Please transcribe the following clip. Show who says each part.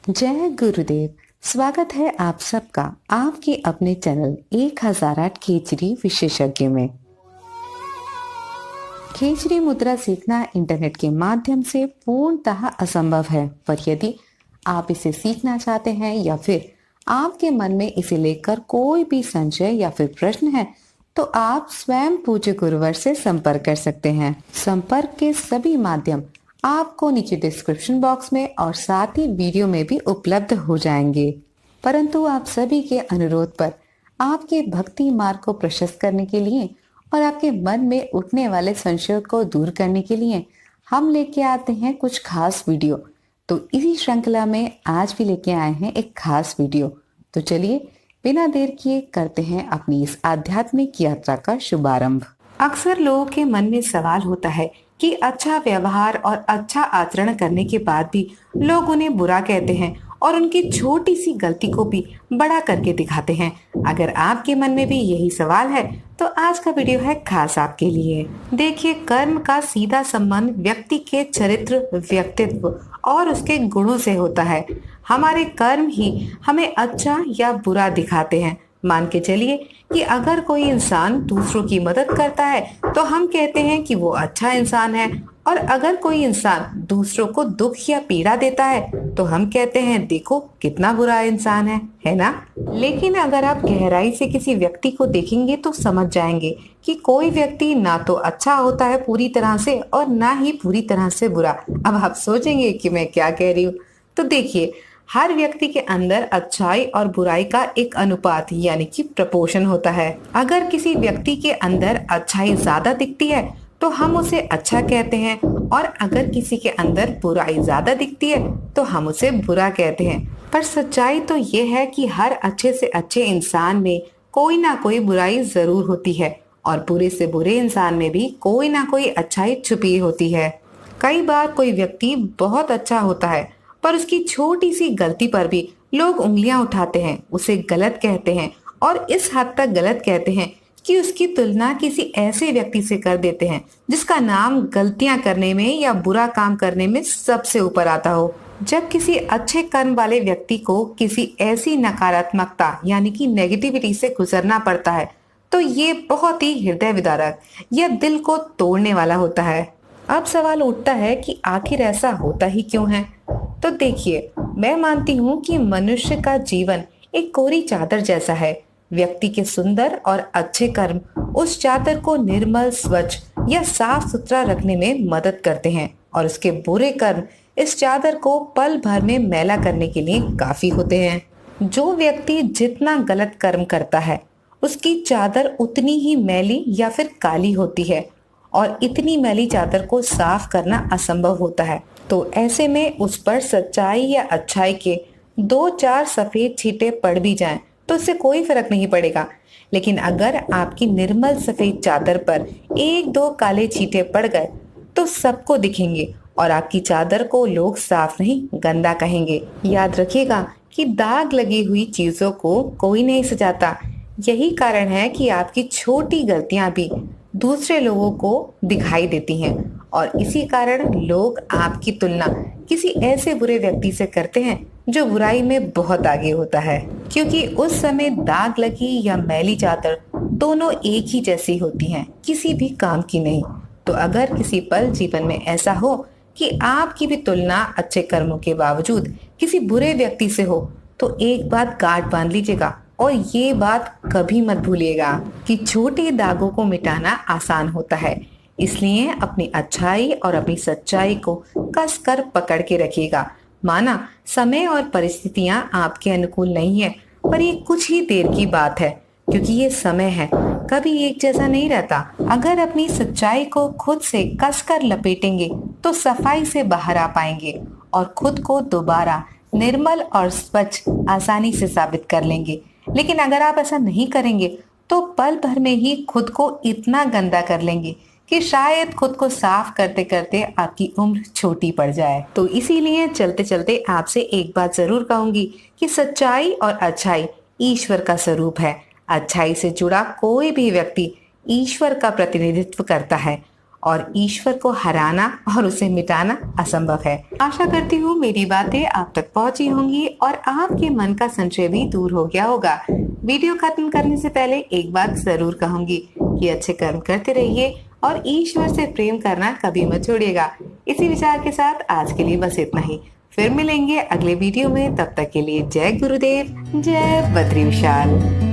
Speaker 1: जय गुरुदेव। स्वागत है आप सबका आपके अपने चैनल 1008 खेचरी विशेषज्ञ में। खेचरी मुद्रा सीखना इंटरनेट के माध्यम से पूर्णतः असंभव है, पर यदि आप इसे सीखना चाहते हैं या फिर आपके मन में इसे लेकर कोई भी संशय या फिर प्रश्न है, तो आप स्वयं पूज्य गुरुवर से संपर्क कर सकते हैं। संपर्क के सभी माध्यम आपको नीचे डिस्क्रिप्शन बॉक्स में और साथ ही वीडियो में भी उपलब्ध हो जाएंगे। परंतु आप सभी के अनुरोध पर आपके भक्ति मार्ग को प्रशस्त करने के लिए और आपके मन में उठने वाले संशयों को दूर करने के लिए हम लेके आते हैं कुछ खास वीडियो। तो इसी श्रृंखला में आज भी लेके आए हैं एक खास वीडियो। तो चलिए बिना देर किए करते हैं अपनी इस आध्यात्मिक यात्रा का शुभारंभ। अक्सर लोगों के मन में सवाल होता है कि अच्छा व्यवहार और अच्छा आचरण करने के बाद भी लोग उन्हें बुरा कहते हैं और उनकी छोटी सी गलती को भी बड़ा करके दिखाते हैं। अगर आपके मन में भी यही सवाल है तो आज का वीडियो है खास आपके लिए। देखिए, कर्म का सीधा संबंध व्यक्ति के चरित्र, व्यक्तित्व और उसके गुणों से होता है। हमारे कर्म ही हमें अच्छा या बुरा दिखाते हैं। मान के चलिए कि अगर कोई इंसान दूसरों की मदद करता है तो हम कहते हैं कि वो अच्छा इंसान है, और अगर कोई इंसान दूसरों को दुख या पीड़ा देता है तो हम कहते हैं देखो कितना बुरा इंसान है ना। लेकिन अगर आप गहराई से किसी व्यक्ति को देखेंगे तो समझ जाएंगे कि कोई व्यक्ति ना तो अच्छा होता है पूरी तरह से और ना ही पूरी तरह से बुरा। अब आप सोचेंगे कि मैं क्या कह रही हूँ। तो देखिए, हर व्यक्ति के अंदर अच्छाई और बुराई का एक अनुपात यानी कि प्रपोर्शन होता है। अगर किसी व्यक्ति के अंदर अच्छाई ज्यादा दिखती है तो हम उसे अच्छा कहते हैं, और अगर किसी के अंदर बुराई ज्यादा दिखती है तो हम उसे बुरा कहते हैं। पर सच्चाई तो ये है कि हर अच्छे से अच्छे इंसान में कोई ना कोई बुराई जरूर होती है, और बुरे से बुरे इंसान में भी कोई ना कोई अच्छाई छुपी होती है। कई बार कोई व्यक्ति बहुत अच्छा होता है पर उसकी छोटी सी गलती पर भी लोग उंगलियां उठाते हैं, उसे गलत कहते हैं, और इस हद तक गलत कहते हैं कि उसकी तुलना किसी ऐसे व्यक्ति से कर देते हैं जिसका नाम गलतियां करने में या बुरा काम करने में सबसे ऊपर आता हो। जब किसी अच्छे कर्म वाले व्यक्ति को किसी ऐसी नकारात्मकता यानी कि नेगेटिविटी से गुजरना पड़ता है तो ये बहुत ही हृदय विदारक या दिल को तोड़ने वाला होता है। अब सवाल उठता है कि आखिर ऐसा होता ही क्यों है। तो देखिए, मैं मानती हूँ कि मनुष्य का जीवन एक कोरी चादर जैसा है। व्यक्ति के सुंदर और अच्छे कर्म उस चादर को निर्मल, स्वच्छ या साफ सुथरा रखने में मदद करते हैं, और उसके बुरे कर्म इस चादर को पल भर में मैला करने के लिए काफी होते हैं। जो व्यक्ति जितना गलत कर्म करता है उसकी चादर उतनी ही मैली या फिर काली होती है, और इतनी मैली चादर को साफ करना असंभव होता है। तो ऐसे में उस पर सच्चाई या अच्छाई के 2-4 सफेद छींटे पड़ भी जाएं तो इससे कोई फर्क नहीं पड़ेगा। लेकिन अगर आपकी निर्मल सफेद चादर पर 1-2 काले छींटे पड़ गए तो सबको दिखेंगे, और आपकी चादर को लोग साफ नहीं गंदा कहेंगे। याद रखिएगा कि दाग लगी हुई चीजों को कोई नहीं सजाता। यही कारण है कि आपकी छोटी गलतियां भी दूसरे लोगों को दिखाई देती हैं, और इसी कारण लोग आपकी तुलना किसी ऐसे बुरे व्यक्ति से करते हैं जो बुराई में बहुत आगे होता है, क्योंकि उस समय दाग लगी या मैली चादर दोनों एक ही जैसी होती हैं, किसी भी काम की नहीं। तो अगर किसी पल जीवन में ऐसा हो कि आपकी भी तुलना अच्छे कर्मों के बावजूद किसी बुरे व्यक्ति से हो, तो एक बात गांठ बांध लीजिएगा, और ये बात कभी मत भूलिएगा कि छोटे दागों को मिटाना आसान होता है। इसलिए अपनी अच्छाई और अपनी सच्चाई को कसकर पकड़ के रखिएगा। माना समय और परिस्थितियां आपके अनुकूल नहीं है, पर ये कुछ ही देर की बात है, क्योंकि ये समय है कभी एक जैसा नहीं रहता। अगर अपनी सच्चाई को खुद से कसकर लपेटेंगे तो सफाई से बाहर आ पाएंगे, और खुद को दोबारा निर्मल और स्वच्छ आसानी से साबित कर लेंगे। लेकिन अगर आप ऐसा नहीं करेंगे तो पल भर में ही खुद को इतना गंदा कर लेंगे कि शायद खुद को साफ करते करते आपकी उम्र छोटी पड़ जाए। तो इसीलिए चलते चलते आपसे एक बात जरूर कहूंगी कि सच्चाई और अच्छाई ईश्वर का स्वरूप है। अच्छाई से जुड़ा कोई भी व्यक्ति ईश्वर का प्रतिनिधित्व करता है, और ईश्वर को हराना और उसे मिटाना असंभव है। आशा करती हूँ मेरी बातें आप तक पहुंची होंगी और आपके मन का संशय भी दूर हो गया होगा। वीडियो खत्म करने से पहले एक बात जरूर कहूंगी कि अच्छे कर्म करते रहिए और ईश्वर से प्रेम करना कभी मत छोड़िएगा। इसी विचार के साथ आज के लिए बस इतना ही। फिर मिलेंगे अगले वीडियो में, तब तक के लिए जय गुरुदेव, जय बद्री विशाल।